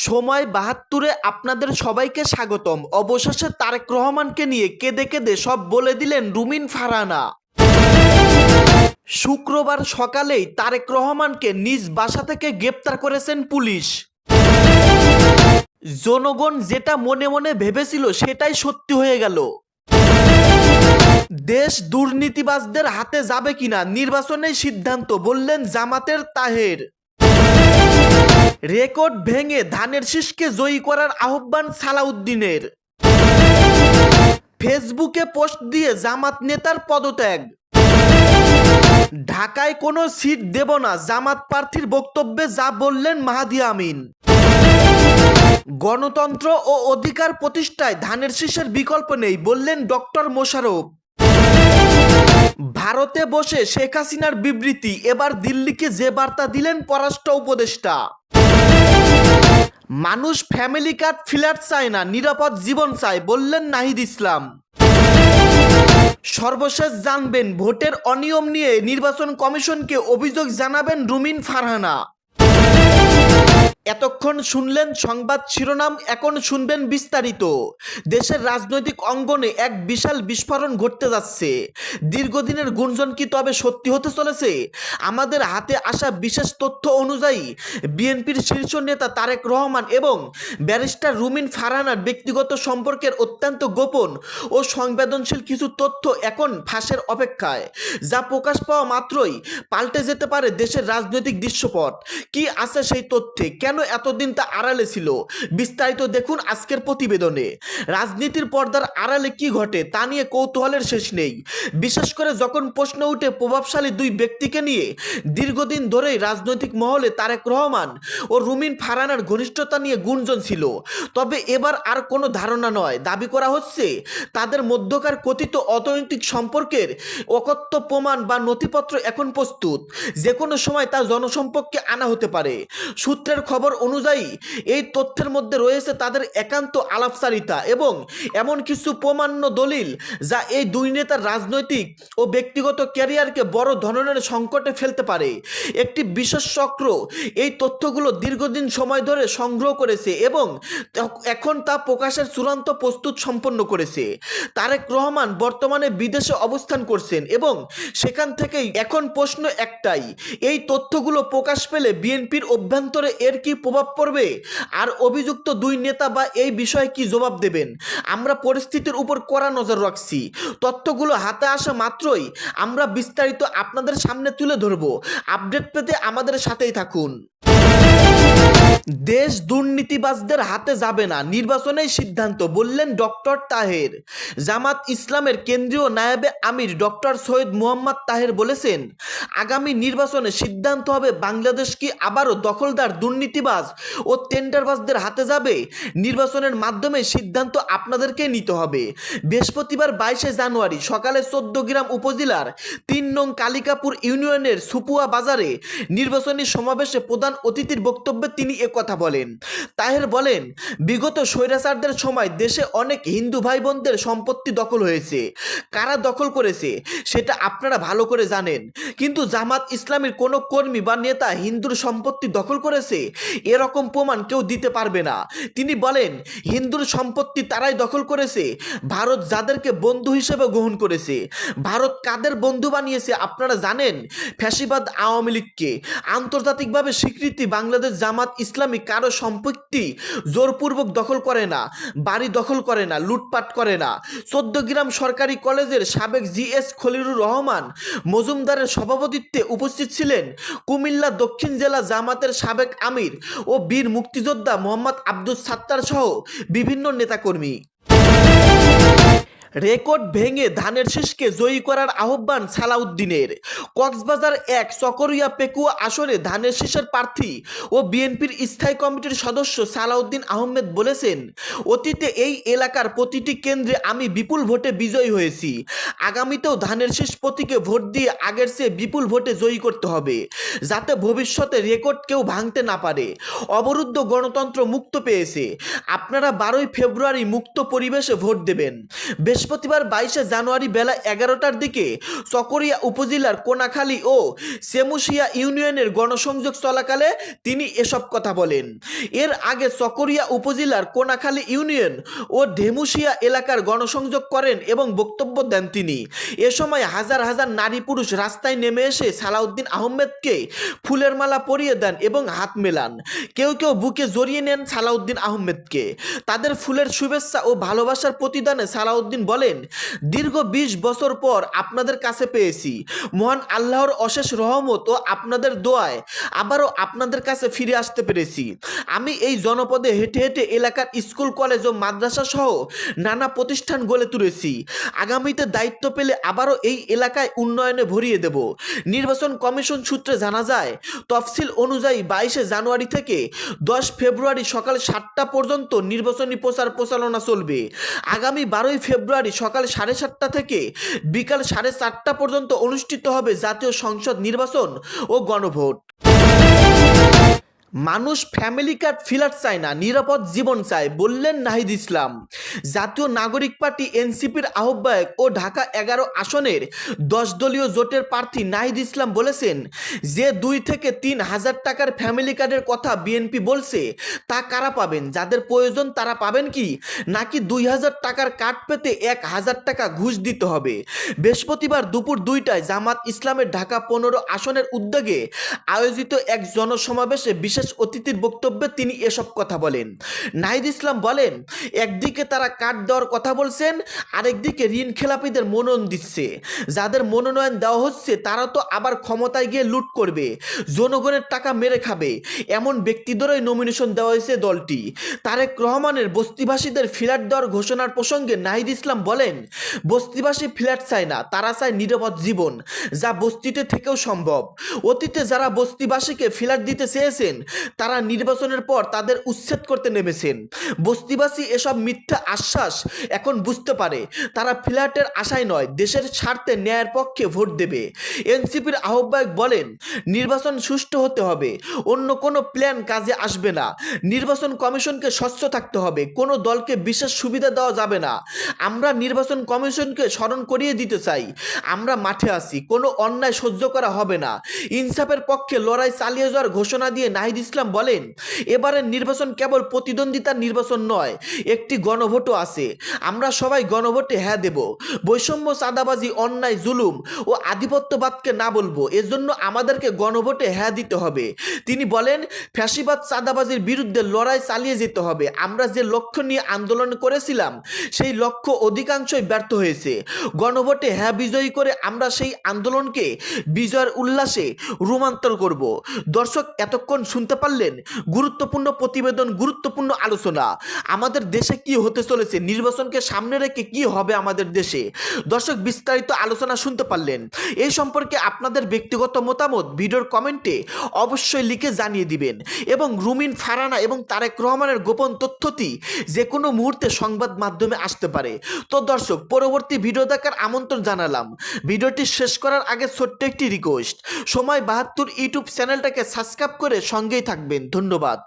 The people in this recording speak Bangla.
সময় ৭২-এ আপনাদের সবাইকে স্বাগতম। অবশেষে তারেক রহমানকে নিয়ে কেঁদে কেঁদে সব বলে দিলেন রুমিন ফারহানা। শুক্রবার সকালেই তারেক রহমানকে নিজ বাসা থেকে গ্রেপ্তার করেছেন পুলিশ। জনগণ যেটা মনে মনে ভেবেছিল সেটাই সত্যি হয়ে গেল। দেশ দুর্নীতিবাজদের হাতে যাবে কিনা নির্বাচনের সিদ্ধান্ত, বললেন জামাতের তাহের। রেকর্ড ভেঙে ধানের শীষকে জয়ী করার আহ্বান সালাউদ্দিনের। ফেসবুকে পোস্ট দিয়ে জামাত নেতার পদত্যাগ। ঢাকায় কোনো সিট দেব না, জামাত প্রার্থীর বক্তব্যে যা বললেন মাহাদি আমিন। গণতন্ত্র ও অধিকার প্রতিষ্ঠায় ধানের শীষের বিকল্প নেই, বললেন ডক্টর মোশাররফ। ভারতে বসে শেখ হাসিনার বিবৃতি, এবার দিল্লিকে যে বার্তা দিলেন পররাষ্ট্র উপদেষ্টা। মানুষ ফ্যামিলি কার্ড ফ্ল্যাট চায় না, নিরাপদ জীবন চায়, বললেন নাহিদ ইসলাম। সর্বশেষ জানবেন ভোটের অনিয়ম নিয়ে নির্বাচন কমিশনকে অভিযোগ জানাবেন রুমিন ফারহানা। এতক্ষণ শুনলেন সংবাদ শিরোনাম, এখন শুনবেন বিস্তারিত। দেশের রাজনৈতিক অঙ্গনে এক বিশাল বিস্ফোরণ ঘটতে যাচ্ছে। দীর্ঘদিনের গুঞ্জন কি তবে সত্যি হতে চলেছে? আমাদের হাতে আসা বিশেষ তথ্য অনুযায়ী বিএনপির শীর্ষ নেতা তারেক রহমান এবং ব্যারিস্টার রুমিন ফারহানার ব্যক্তিগত সম্পর্কের অত্যন্ত গোপন ও সংবেদনশীল কিছু তথ্য এখন ফাঁসের অপেক্ষায়, যা প্রকাশ পাওয়া মাত্রই পাল্টে যেতে পারে দেশের রাজনৈতিক দৃশ্যপট। কি আছে সেই তথ্যে, কেন এতদিন তা আড়ালে ছিল? বিস্তারিত দেখুন আজকের প্রতিবেদনে। রাজনীতির পর্দার আড়ালে কি ঘটে তা নিয়ে কৌতূহলের শেষ নেই, বিশেষ করে যখন প্রশ্ন উঠে প্রভাবশালী দুই ব্যক্তিকে নিয়ে। দীর্ঘদিন ধরেই রাজনৈতিক মহলে তারেক রহমান ও রুমিন ফারহানার ঘনিষ্ঠতা নিয়ে গুঞ্জন ছিল, তবে এবার আর কোনো ধারণা নয়, দাবি করা হচ্ছে তাদের মধ্যকার কথিত অর্থনৈতিক সম্পর্কের অকথ্য প্রমাণ বা নথিপত্র এখন প্রস্তুত। যে কোনো সময় তা জনসম্পর্কে আনা হতে পারে। সূত্রের খবর অনুযায়ী এই তথ্যের মধ্যে রয়েছে তাদের একান্ত আলাপচারিতা এবং এমন কিছু প্রমাণ্য দলিল যা এই দুই নেতার রাজনৈতিক ও ব্যক্তিগত ক্যারিয়ারকে বড় ধরনের সংকটে ফেলতে পারে। একটি বিশেষ চক্র এই তথ্যগুলো দীর্ঘদিন সময় ধরে সংগ্রহ করেছে এবং এখন তা প্রকাশের চূড়ান্ত প্রস্তুত সম্পন্ন করেছে। তারেক রহমান বর্তমানে বিদেশে অবস্থান করছেন এবং সেখান থেকেই এখন প্রশ্ন একটাই, এই তথ্যগুলো প্রকাশ পেলে বিএনপির অভ্যন্তরে এর কি প্রভাব পড়বে? আর অভিযুক্ত দুই নেতা বা এই বিষয়ে কি জবাব দেবেন? আমরা পরিস্থিতির উপর কড়া নজর রাখছি। তথ্যগুলো হাতে আসা মাত্রই আমরা বিস্তারিত আপনাদের সামনে তুলে ধরব। আপডেট পেতে আমাদের সাথেই থাকুন। দেশ দুর্নীতিবাজদের হাতে যাবে না, নির্বাচনের সিদ্ধান্ত, বললেন ডক্টর তাহের। জামাত ইসলামের কেন্দ্রীয় নায়েবে আমির ডক্টর সৈয়দ মোহাম্মদ তাহের বলেছেন, আগামী নির্বাচনে সিদ্ধান্ত হবে বাংলাদেশ কি আবারও দখলদার দুর্নীতিবাজ ও টেন্ডারবাজদের হাতে যাবে। নির্বাচনের মাধ্যমে সিদ্ধান্ত আপনাদেরকে নিতে হবে। বৃহস্পতিবার 22শে জানুয়ারি সকালে ১৪গ্রাম উপজেলার ৩ নং কালিকাপুর ইউনিয়নের সুপুয়া বাজারে নির্বাচনী সমাবেশে প্রধান অতিথির বক্তব্যে তিনি কথা বলেন। তাহের বলেন, বিগত স্বৈরাচারদের সময় দেশে অনেক হিন্দু ভাই বোনদের সম্পত্তি দখল হয়েছে। কারা দখল করেছে সেটা আপনারা ভালো করে জানেন, কিন্তু জামাত ইসলামের কোনো কর্মী বা নেতা হিন্দুর সম্পত্তি দখল করেছে এরকম প্রমাণ কেউ দিতে পারবে না। তিনি বলেন, হিন্দুর সম্পত্তি তারাই দখল করেছে ভারত যাদেরকে বন্ধু হিসেবে গ্রহণ করেছে। ভারত কাদের বন্ধু বানিয়েছে আপনারা জানেন? ফ্যাসিবাদ আওয়ামী লীগকে। আন্তর্জাতিকভাবে স্বীকৃতি বাংলাদেশ জামাত ইসলামী কারো সম্পত্তি জোরপূর্বক দখল করে না, বাড়ি দখল করে না, লুটপাট করে না। ১৪গ্রাম সরকারি কলেজের সাবেক জিএস খলিলুর রহমান মজুমদারের সভাপতিত্বে উপস্থিত ছিলেন কুমিল্লা দক্ষিণ জেলা জামাতের সাবেক আমির ও বীর মুক্তিযোদ্ধা মোহাম্মদ আব্দুস সাত্তার সহ বিভিন্ন নেতাকর্মী। রেকর্ড ভেঙে ধানের শীষকে জয়ী করার আহ্বান সালাউদ্দিনের। কক্সবাজার ১ চকরিয়া পেকুয়া আসনে ধানের শীষের প্রার্থী ও বিএনপির স্থায়ী কমিটির সদস্য সালাউদ্দিন আহমেদ বলেছেন, অতীতে এই এলাকার প্রতিটি কেন্দ্রে আমি বিপুল ভোটে বিজয়ী হয়েছি। আগামীতেও ধানের শীষ প্রতীকে ভোট দিয়ে আগের চেয়ে বিপুল ভোটে জয়ী করতে হবে, যাতে ভবিষ্যতে রেকর্ড কেউ ভাঙতে না পারে। অবরুদ্ধ গণতন্ত্র মুক্ত পেয়েছে। আপনারা ১২ই ফেব্রুয়ারি মুক্ত পরিবেশে ভোট দেবেন। বৃহস্পতিবার 22শে জানুয়ারি বেলা 11টার দিকে চকরিয়া উপজেলার কোনাখালী ও সেমুশিয়া ইউনিয়নের গণসংযোগ চলাকালে তিনি এসব কথা বলেন। এর আগে চকরিয়া উপজেলার কোনাখালী ইউনিয়ন ও ঢেমুশিয়া এলাকার গণসংযোগ করেন এবং বক্তব্য দেন তিনি। এ সময় হাজার হাজার নারী পুরুষ রাস্তায় নেমে এসে সালাউদ্দিন আহমেদকে ফুলের মালা পরিয়ে দেন এবং হাত মেলান। কেউ কেউ বুকে জড়িয়ে নেন সালাউদ্দিন আহমেদকে। তাদের ফুলের শুভেচ্ছা ও ভালোবাসার প্রতিদানে সালাউদ্দিন বলেন, দীর্ঘ 20 বছর পর আপনাদের কাছে পেয়েছি। মহান আল্লাহর অশেষ রহমত ও আপনাদের দোয়ায় আবারও আপনাদের কাছে ফিরে আসতে পেরেছি। আমি এই জনপদে হেঁটে হেঁটে এলাকার স্কুল কলেজ ও মাদ্রাসা সহ নানা প্রতিষ্ঠান গড়ে তুলেছি। আগামীতে দায়িত্ব পেলে আবারও এই এলাকায় উন্নয়নে ভরিয়ে দেব। নির্বাচন কমিশন সূত্রে জানা যায়, তফসিল অনুযায়ী 22শে জানুয়ারি থেকে 10 ফেব্রুয়ারি সকাল 7টা পর্যন্ত নির্বাচনী প্রচার প্রচারণা চলবে। আগামী 12ই ফেব্রুয়ারি সকাল 7:30টা থেকে বিকাল 4:30টা পর্যন্ত অনুষ্ঠিত হবে জাতীয় সংসদ নির্বাচন ও গণভোট। মানুষ ফ্যামিলি কার্ড ফ্ল্যাট চায় না, নিরাপদ জীবন চায়, বললেন নাহিদ ইসলাম। জাতীয় নাগরিক পার্টি এনসিপির আহ্বায়ক ও ঢাকা 11 আসনের 10 দলীয় জোটের প্রার্থী নাহিদ ইসলাম বলেছেন, যে 2 থেকে 3 হাজার টাকার ফ্যামিলি কার্ডের কথা বিএনপি বলছে তা কারা পাবেন? যাদের প্রয়োজন তারা পাবেন কি, নাকি 2000 টাকার কার্ড পেতে 1000 টাকা ঘুষ দিতে হবে? বৃহস্পতিবার দুপুর 2টায় জামাত ইসলামের ঢাকা 15 আসনের উদ্যোগে আয়োজিত এক জনসমাবেশে বিশেষ অতিথির বক্তব্যে তিনি এসব কথা বলেন। নাহিদ ইসলাম বলেন, একদিকে তারা কার্ড দেওয়ার কথা বলছেন, আরেকদিকে ঋণ খেলাপিদের মনোনয়ন দিচ্ছে। যাদের মনোনয়ন দেওয়া হচ্ছে তারা তো আবার ক্ষমতায় গিয়ে লুট করবে, জনগণের টাকা মেরে খাবে। এমন ব্যক্তিদেরই নমিনেশন দেওয়া হয়েছে দলটি। তারেক রহমানের বস্তিবাসীদের ফ্ল্যাট দেওয়ার ঘোষণার প্রসঙ্গে নাহিদ ইসলাম বলেন, বস্তিবাসী ফ্ল্যাট চায় না, তারা চায় নিরাপদ জীবন, যা বস্তিতে থেকেও সম্ভব। অতীতে যারা বস্তিবাসীকে ফ্ল্যাট দিতে চেয়েছেন তারা নির্বাচনের পর তাদের উচ্ছেদ করতে নেমেছেন। বস্তিবাসী এসব মিথ্যা আশ্বাস এখন বুঝতে পারে তারা ফ্ল্যাটের আশায় নয়, দেশের স্বার্থে ন্যায়ের পক্ষে ভোট দেবে। এনসিপির আহ্বায়ক বলেন, নির্বাচন সুষ্ঠু হতে হবে, অন্য কোনো প্ল্যান কাজে আসবে না। নির্বাচন কমিশনকে স্বচ্ছ থাকতে হবে, কোনো দলকে বিশেষ সুবিধা দেওয়া যাবে না। আমরা নির্বাচন কমিশনকে স্মরণ করিয়ে দিতে চাই, আমরা মাঠে আছি, কোনো অন্যায় সহ্য করা হবে না। ইনসাফের পক্ষে লড়াই চালিয়ে যাওয়ার ঘোষণা দিয়ে নাহিদ ইসলাম বলেন, এবারের নির্বাচন কেবল প্রতিদ্বন্দ্বিতার নির্বাচন নয়, একটি গণভোটও আছে। আমরা সবাই গণভোটে হ্যাঁ দেব। বৈষম্য, চাঁদাবাজি, অন্যায়, জুলুম ও আধিপত্যবাদকে না বলবো, এজন্য আমাদেরকে গণভোটে হ্যাঁ দিতে হবে। তিনি বলেন, ফ্যাসিবাদ, চাঁদাবাজির বিরুদ্ধে লড়াই চালিয়ে যেতে হবে। আমরা যে লক্ষ্য নিয়ে আন্দোলন করেছিলাম সেই লক্ষ্য অধিকাংশই ব্যর্থ হয়েছে। গণভোটে হ্যাঁ বিজয়ী করে আমরা সেই আন্দোলনকে বিজয়ের উল্লাসে রূপান্তর করব। দর্শক, এতক্ষণ শুনতে পারলেন গুরুত্বপূর্ণ প্রতিবেদন, গুরুত্বপূর্ণ আলোচনা। আমাদের দেশে কি হতে চলেছে, নির্বাচনকে সামনে রেখে কি হবে আমাদের দেশে। দর্শক, বিস্তারিত আলোচনা শুনতে পারলেন। এই সম্পর্কে আপনাদের ব্যক্তিগত মতামত ভিডিওর কমেন্টে অবশ্যই লিখে জানিয়ে দিবেন। এবং রুমিন ফারহানা এবং তারেক রহমানের গোপন তথ্যটি যে কোনো মুহূর্তে সংবাদ মাধ্যমে আসতে পারে। তো দর্শক, পরবর্তী ভিডিও দেখার আমন্ত্রণ জানালাম। ভিডিওটি শেষ করার আগে ছোট্ট একটি রিকোয়েস্ট, সময় 72 ইউটিউব চ্যানেলটাকে সাবস্ক্রাইব করে সঙ্গেই থাকবেন। ধন্যবাদ।